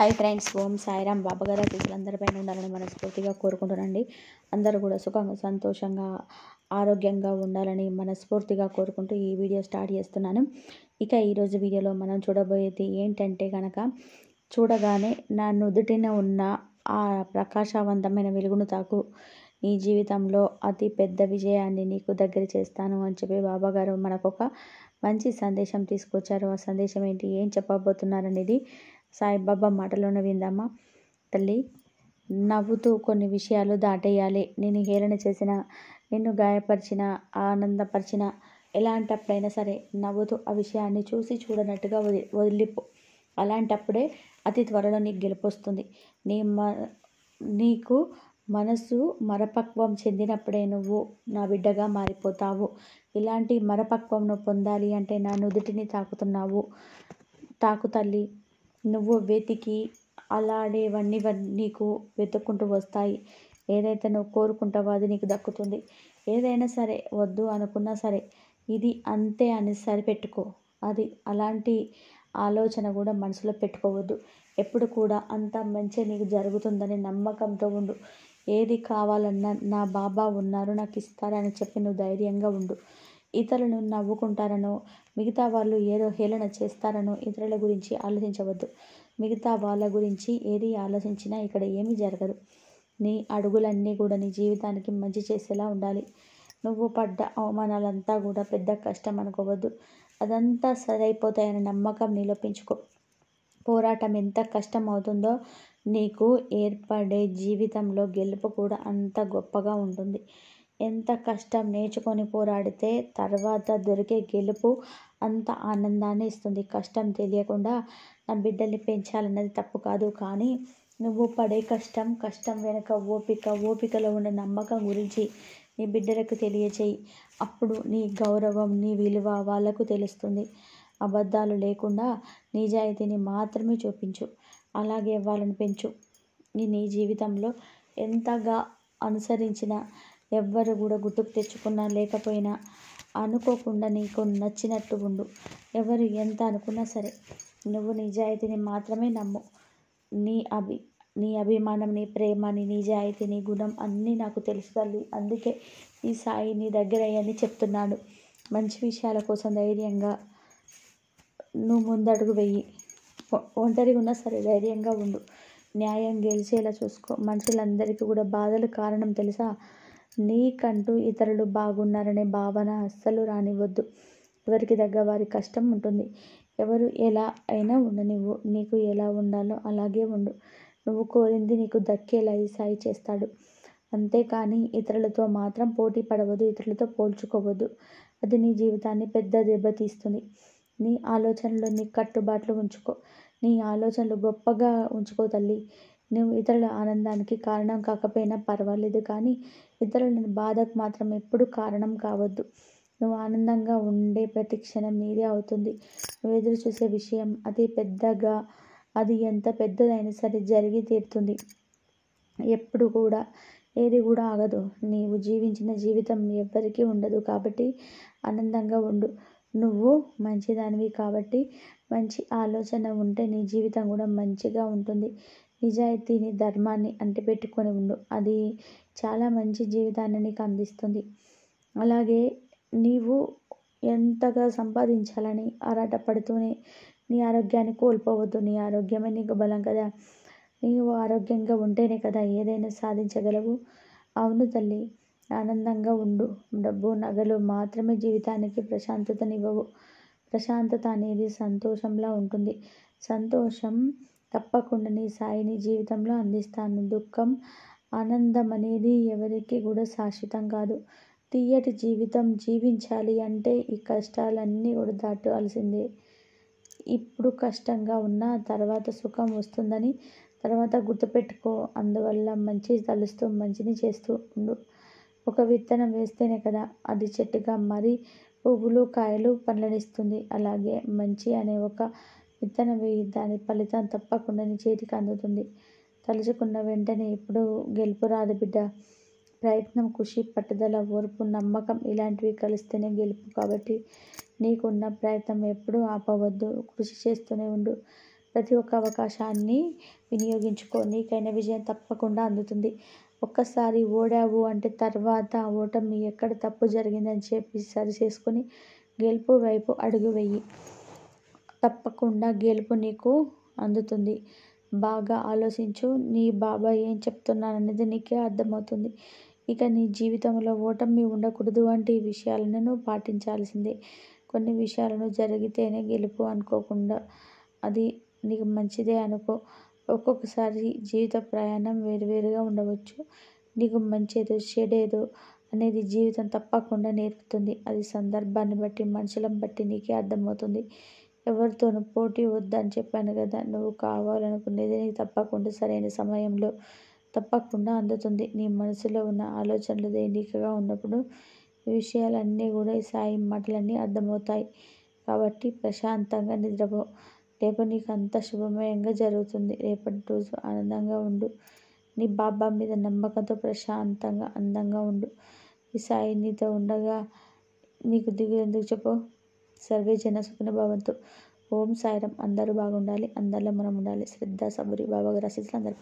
Hi friends, ఓం సాయిరామ్. బాబా గారు అందరిపైన ఉండాలని మనస్ఫూర్తిగా కోరుకుంటున్నానండి. అందరూ కూడా సుఖంగా, సంతోషంగా, ఆరోగ్యంగా ఉండాలని మనస్ఫూర్తిగా కోరుకుంటూ ఈ వీడియో స్టార్ట్ చేస్తున్నాను. ఇక ఈరోజు వీడియోలో మనం చూడబోయేది ఏంటంటే కనుక, చూడగానే నా నుదుటిన ఉన్న ఆ ప్రకాశవంతమైన వెలుగును తాకు, నీ జీవితంలో అతి పెద్ద విజయాన్ని నీకు దగ్గర చేస్తాను అని చెప్పి బాబా గారు మనకు ఒక మంచి సందేశం తీసుకొచ్చారు. ఆ సందేశం ఏంటి, ఏం చెప్పబోతున్నారనేది సాయిబాబా మాటలోనే విందామా. తల్లి, నవ్వుతూ కొన్ని విషయాలు దాటేయాలి. నేను హేళన చేసిన, నిన్ను గాయపరిచిన, ఆనందపరిచిన, ఎలాంటప్పుడైనా సరే నవ్వుతూ ఆ విషయాన్ని చూసి చూడనట్టుగా వదిలిపో. అలాంటప్పుడే అతి త్వరలో నీకు గెలుపు వస్తుంది. నీకు మనసు మరపక్వం చెందినప్పుడే నువ్వు నా బిడ్డగా మారిపోతావు. ఇలాంటి మరపక్వంను పొందాలి అంటే నా నుదుటిని తాకు తల్లి. నువ్వు వెతికి అలాడేవన్నీ నీకు వెతుక్కుంటూ వస్తాయి. ఏదైతే నువ్వు కోరుకుంటావో అది నీకు దక్కుతుంది. ఏదైనా సరే వద్దు అనుకున్నా సరే ఇది అంతే అని సరిపెట్టుకో. అలాంటి ఆలోచన కూడా మనసులో పెట్టుకోవద్దు. ఎప్పుడు కూడా అంత మంచి నీకు జరుగుతుందని నమ్మకంతో ఉండు. ఏది కావాలన్నా నా బాబా ఉన్నారు, నాకు ఇస్తారని చెప్పి నువ్వు ధైర్యంగా ఉండు. ఇతరులను నవ్వుకుంటారనో, మిగతా వాళ్ళు ఏదో హేళన చేస్తారనో ఇతరుల గురించి ఆలోచించవద్దు. మిగతా వాళ్ళ గురించి ఏది ఆలోచించినా ఇక్కడ ఏమీ జరగదు. నీ అడుగులన్నీ కూడా నీ జీవితానికి మంచి చేసేలా ఉండాలి. నువ్వు పడ్డ అవమానాలంతా కూడా పెద్ద కష్టం అనుకోవద్దు. అదంతా సరైపోతాయని నమ్మకం నీలో పెంచుకో. పోరాటం ఎంత కష్టం అవుతుందో నీకు ఏర్పడే జీవితంలో గెలుపు కూడా అంత గొప్పగా ఉంటుంది. ఎంత కష్టం నేర్చుకొని పోరాడితే తర్వాత దొరికే గెలుపు అంత ఆనందాన్ని ఇస్తుంది. కష్టం తెలియకుండా నా బిడ్డల్ని పెంచాలన్నది తప్పు కాదు, కానీ నువ్వు పడే కష్టం వెనుక ఓపికలో ఉన్న నమ్మకం గురించి నీ బిడ్డలకు తెలియచేయి. అప్పుడు నీ గౌరవం, నీ విలువ వాళ్ళకు తెలుస్తుంది. అబద్ధాలు లేకుండా నిజాయితీని మాత్రమే చూపించు. అలాగే వాళ్ళని పెంచు. నీ జీవితంలో ఎంతగా అనుసరించినా, ఎవ్వరు కూడా గుర్తుకు తెచ్చుకున్నా లేకపోయినా అనుకోకుండా నీకు నచ్చినట్టు ఉండు. ఎవరు ఎంత అనుకున్నా సరే నువ్వు నిజాయితీని మాత్రమే నమ్ము. నీ అభిమానం, నీ ప్రేమ, నీ నిజాయితీ, నీ గుణం అన్నీ నాకు తెలుసు తల్లి. అందుకే ఈ సాయి నీ దగ్గర అయ్యని చెప్తున్నాడు. మంచి విషయాల కోసం ధైర్యంగా నువ్వు ముందడుగు వెయ్యి. ఒంటరిగా ఉన్నా సరే ధైర్యంగా ఉండు. న్యాయం గెలిచేలా చూసుకో. మనుషులందరికీ కూడా బాధలు కారణం తెలుసా? నీకంటూ ఇతరులు బాగున్నారనే భావన అస్సలు రానివ్వద్దు. ఎవరికి దగ్గ వారి కష్టం ఉంటుంది. ఎవరు ఎలా అయినా ఉండనివ్వు. నీకు ఎలా ఉండాలో అలాగే ఉండు. నువ్వు కోరింది నీకు దక్కేలా ఈ సాయి చేస్తాడు. అంతేకాని ఇతరులతో మాత్రం పోటీ పడవద్దు, ఇతరులతో పోల్చుకోవద్దు. అది నీ జీవితాన్ని పెద్ద దెబ్బతీస్తుంది. నీ ఆలోచనలో నీ కట్టుబాట్లు ఉంచుకో. నీ ఆలోచనలు గొప్పగా ఉంచుకో తల్లి. నువ్వు ఇతరుల ఆనందానికి కారణం కాకపోయినా పర్వాలేదు, కానీ ఇతరుల బాధకు మాత్రం ఎప్పుడు కారణం కావద్దు. నువ్వు ఆనందంగా ఉండే ప్రతి క్షణం నీదే అవుతుంది. నువ్వు ఎదురు చూసే విషయం అది ఎంత పెద్దదైనా సరే జరిగి తీరుతుంది. ఎప్పుడు కూడా ఏది కూడా ఆగదు. నీవు జీవించిన జీవితం ఎవ్వరికీ ఉండదు. కాబట్టి ఆనందంగా ఉండు. నువ్వు మంచిదానివి కాబట్టి మంచి ఆలోచన ఉంటే నీ జీవితం కూడా మంచిగా ఉంటుంది. నిజాయితీని, ధర్మాన్ని అంటిపెట్టుకొని ఉండు. అది చాలా మంచి జీవితాన్ని నీకు అందిస్తుంది. అలాగే నీవు ఎంతగా సంపాదించాలని ఆరాటపడుతూనే నీ ఆరోగ్యాన్ని కోల్పోవద్దు. నీ ఆరోగ్యమే నీకు బలం కదా. నీవు ఆరోగ్యంగా ఉంటేనే కదా ఏదైనా సాధించగలవు. అవును తల్లి, ఆనందంగా ఉండు. డబ్బు, నగలు మాత్రమే జీవితానికి ప్రశాంతతనివ్వవు. ప్రశాంతత అనేది సంతోషంలా ఉంటుంది. సంతోషం తప్పకుండా నీ సాయిని జీవితంలో అందిస్తాను. దుఃఖం, ఆనందం అనేది ఎవరికి కూడా శాశ్వతం కాదు. తీయటి జీవితం జీవించాలి అంటే ఈ కష్టాలన్నీ కూడా దాటాల్సిందే. ఇప్పుడు కష్టంగా ఉన్న తర్వాత సుఖం వస్తుందని తర్వాత గుర్తుపెట్టుకో. అందువల్ల మంచి తలుస్తూ మంచిని చేస్తూ ఉండు. ఒక విత్తనం వేస్తేనే కదా అది చెట్టుగా మరి పువ్వులు, కాయలు, పండ్లనిస్తుంది. అలాగే మంచి అనే ఒక విత్తనం వేయి. దాని ఫలితం తప్పకుండా నీ చేతికి అందుతుంది. తలుచుకున్న వెంటనే ఎప్పుడు గెలుపు రాదు బిడ్డ. ప్రయత్నం, కృషి, పట్టుదల, ఓర్పు, నమ్మకం ఇలాంటివి కలిస్తేనే గెలుపు. కాబట్టి నీకున్న ప్రయత్నం ఎప్పుడూ ఆపవద్దు. కృషి చేస్తూనే ఉండు. ప్రతి ఒక్క అవకాశాన్ని వినియోగించుకో. నీకైన విజయం తప్పకుండా అందుతుంది. ఒక్కసారి ఓడావు అంటే తర్వాత ఓటమి ఎక్కడ తప్పు జరిగిందని చెప్పి సరిచేసుకొని గెలుపు వైపు అడుగు వెయ్యి. తప్పకుండా గెలుపు నీకు అందుతుంది. బాగా ఆలోచించు. నీ బాబాయ్ ఏం చెప్తున్నాననేది నీకే అర్థమవుతుంది. ఇక నీ జీవితంలో ఓటమి ఉండకూడదు అంటే ఈ విషయాలను నువ్వు పాటించాల్సిందే. కొన్ని విషయాలను జరిగితేనే గెలుపు అనుకోకుండా అది నీకు మంచిదే అనుకో. ఒక్కొక్కసారి జీవిత ప్రయాణం వేరువేరుగా ఉండవచ్చు. నీకు మంచేదో చెడేదో అనేది జీవితం తప్పకుండా నేర్పుతుంది. అది సందర్భాన్ని బట్టి మనుషులను బట్టి నీకే అర్థమవుతుంది. ఎవరితోనూ పోటీ వద్దని చెప్పాను కదా. నువ్వు కావాలనుకునేది నీకు తప్పకుండా సరైన సమయంలో తప్పకుండా అందుతుంది. నీ మనసులో ఉన్న ఆలోచనలు తేలికగా ఉన్నప్పుడు ఈ విషయాలన్నీ కూడా ఈ సాయి మాటలన్నీ అర్థమవుతాయి. కాబట్టి ప్రశాంతంగా నిద్రపో. రేపు నీకు అంతా శుభమయంగా జరుగుతుంది. రేపటి రోజు ఆనందంగా ఉండు. నీ బాబా మీద నమ్మకంతో ప్రశాంతంగా అందంగా ఉండు. ఈ సాయి నీతో ఉండగా నీకు దిగులు ఎందుకు చెప్పు. సర్వే జన సుఖినో భవంతు. ఓం సాయిరాం. అందరూ బాగుండాలి. అందరిలో మనం ఉండాలి. శ్రద్ధ సబూరి బాబా గారి ఆశీస్సులు అందరికీ.